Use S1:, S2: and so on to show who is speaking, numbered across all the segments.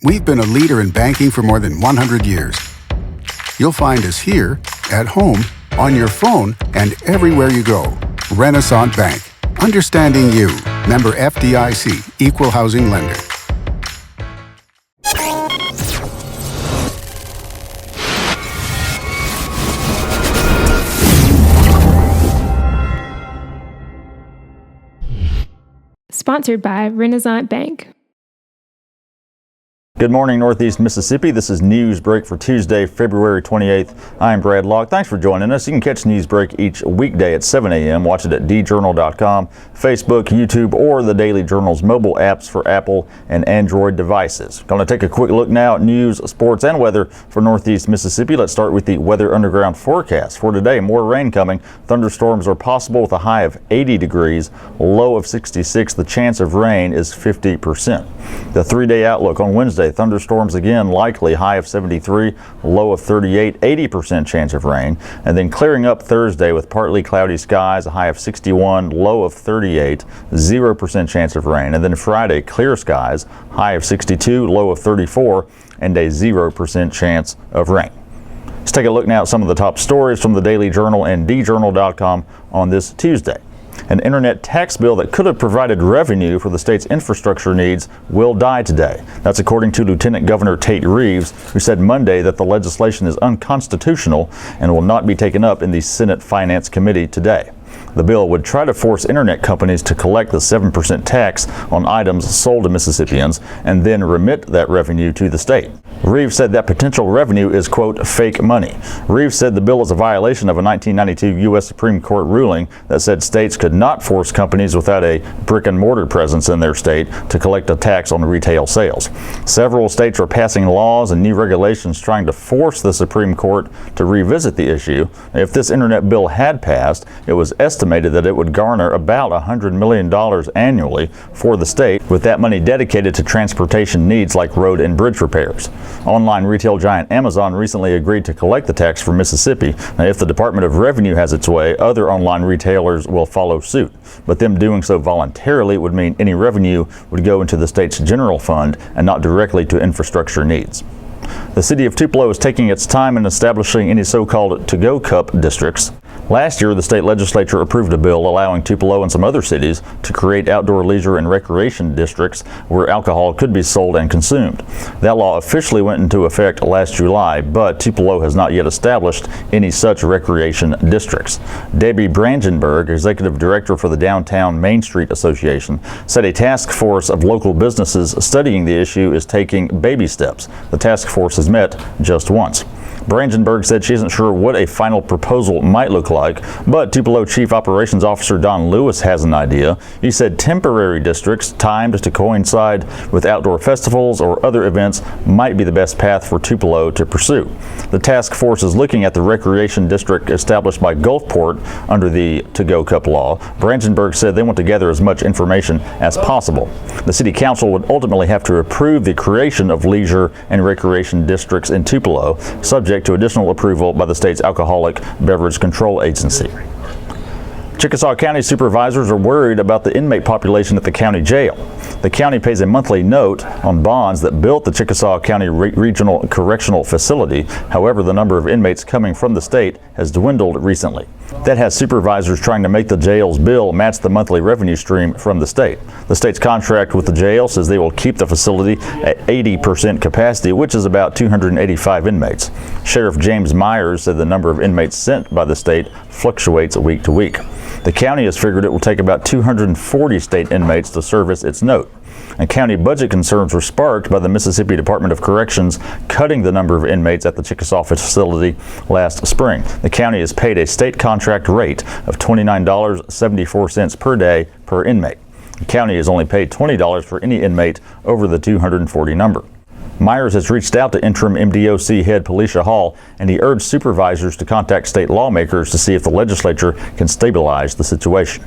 S1: We've been a leader in banking for more than 100 years. You'll find us here, at home, on your phone, and everywhere you go. Renaissance Bank. Understanding you. Member FDIC. Equal housing lender.
S2: Sponsored by Renaissance Bank.
S3: Good morning, Northeast Mississippi. This is Newsbreak for Tuesday, February 28th. I'm Brad Locke. Thanks for joining us. You can catch Newsbreak each weekday at 7 a.m. Watch it at djournal.com, Facebook, YouTube, or the Daily Journal's mobile apps for Apple and Android devices. Going to take a quick look now at news, sports, and weather for Northeast Mississippi. Let's start with the Weather Underground forecast. For today, more rain coming. Thunderstorms are possible with a high of 80 degrees, low of 66. The chance of rain is 50%. The 3-day outlook on Wednesday. Thunderstorms again likely, high of 73, low of 38, 80% chance of rain. And then clearing up Thursday with partly cloudy skies, a high of 61, low of 38, 0% chance of rain. And then Friday, clear skies, high of 62, low of 34, and a 0% chance of rain. Let's take a look now at some of the top stories from the Daily Journal and djournal.com on this Tuesday. An internet tax bill that could have provided revenue for the state's infrastructure needs will die today. That's according to Lieutenant Governor Tate Reeves, who said Monday that the legislation is unconstitutional and will not be taken up in the Senate Finance Committee today. The bill would try to force internet companies to collect the 7% tax on items sold to Mississippians and then remit that revenue to the state. Reeves said that potential revenue is, quote, fake money. Reeves said the bill is a violation of a 1992 U.S. Supreme Court ruling that said states could not force companies without a brick and mortar presence in their state to collect a tax on retail sales. Several states are passing laws and new regulations trying to force the Supreme Court to revisit the issue. If this internet bill had passed, it was estimated that it would garner about $100 million annually for the state, with that money dedicated to transportation needs like road and bridge repairs. Online retail giant Amazon recently agreed to collect the tax for Mississippi. Now, if the Department of Revenue has its way, other online retailers will follow suit. But them doing so voluntarily would mean any revenue would go into the state's general fund and not directly to infrastructure needs. The city of Tupelo is taking its time in establishing any so-called to-go cup districts. Last year, the state legislature approved a bill allowing Tupelo and some other cities to create outdoor leisure and recreation districts where alcohol could be sold and consumed. That law officially went into effect last July, but Tupelo has not yet established any such recreation districts. Debbie Brandenburg, executive director for the Downtown Main Street Association, said a task force of local businesses studying the issue is taking baby steps. The task force has met just once. Brandenburg said she isn't sure what a final proposal might look like, but Tupelo Chief Operations Officer Don Lewis has an idea. He said temporary districts timed to coincide with outdoor festivals or other events might be the best path for Tupelo to pursue. The task force is looking at the recreation district established by Gulfport under the To-Go Cup law. Brandenburg said they want to gather as much information as possible. The City Council would ultimately have to approve the creation of leisure and recreation districts in Tupelo, subject to additional approval by the state's Alcoholic Beverage Control Agency. Chickasaw County supervisors are worried about the inmate population at the county jail. The county pays a monthly note on bonds that built the Chickasaw County Regional Correctional Facility. However, the number of inmates coming from the state has dwindled recently. That has supervisors trying to make the jail's bill match the monthly revenue stream from the state. The state's contract with the jail says they will keep the facility at 80% capacity, which is about 285 inmates. Sheriff James Myers said the number of inmates sent by the state fluctuates week to week. The county has figured it will take about 240 state inmates to service its note. And county budget concerns were sparked by the Mississippi Department of Corrections cutting the number of inmates at the Chickasaw facility last spring. The county is paid a state contract rate of $29.74 per day per inmate. The county is only paid $20 for any inmate over the 240 number. Myers has reached out to interim MDOC head Felicia Hall, and he urged supervisors to contact state lawmakers to see if the legislature can stabilize the situation.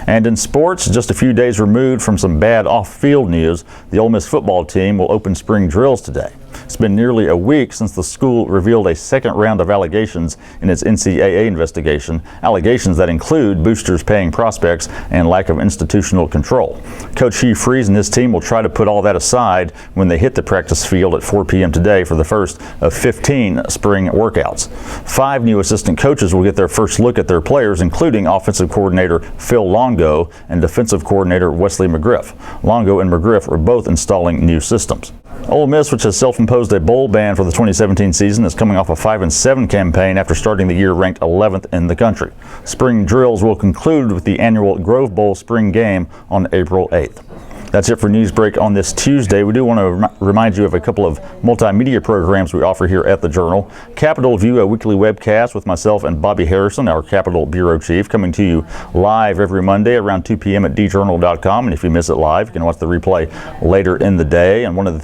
S3: And in sports, just a few days removed from some bad off-field news, the Ole Miss football team will open spring drills today. It's been nearly a week since the school revealed a second round of allegations in its NCAA investigation, allegations that include boosters paying prospects and lack of institutional control. Coach Hugh Freeze and his team will try to put all that aside when they hit the practice field at 4 p.m. today for the first of 15 spring workouts. 5 new assistant coaches will get their first look at their players, including offensive coordinator Phil Longo and defensive coordinator Wesley McGriff. Longo and McGriff are both installing new systems. Ole Miss, which has self-imposed a bowl ban for the 2017 season, is coming off a 5-7 campaign after starting the year ranked 11th in the country. Spring drills will conclude with the annual Grove Bowl spring game on April 8th. That's it for Newsbreak on this Tuesday. We do want to remind you of a couple of multimedia programs we offer here at the Journal. Capitol View, a weekly webcast with myself and Bobby Harrison, our Capitol Bureau Chief, coming to you live every Monday around 2 p.m. at djournal.com. And if you miss it live, you can watch the replay later in the day. And one of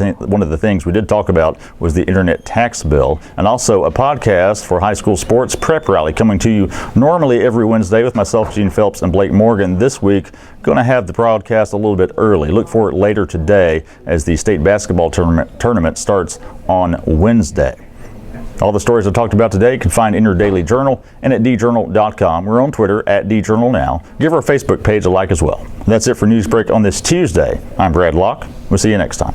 S3: the things we did talk about was the internet tax bill, and also a podcast for high school sports prep rally coming to you normally every Wednesday with myself, Gene Phelps, and Blake Morgan. This week, going to have the broadcast a little bit early. Look for it later today as the state basketball tournament starts on Wednesday. All the stories I talked about today you can find in your daily journal and at djournal.com. We're on Twitter at djournalnow. Give our Facebook page a like as well. That's it for Newsbreak on this Tuesday. I'm Brad Locke. We'll see you next time.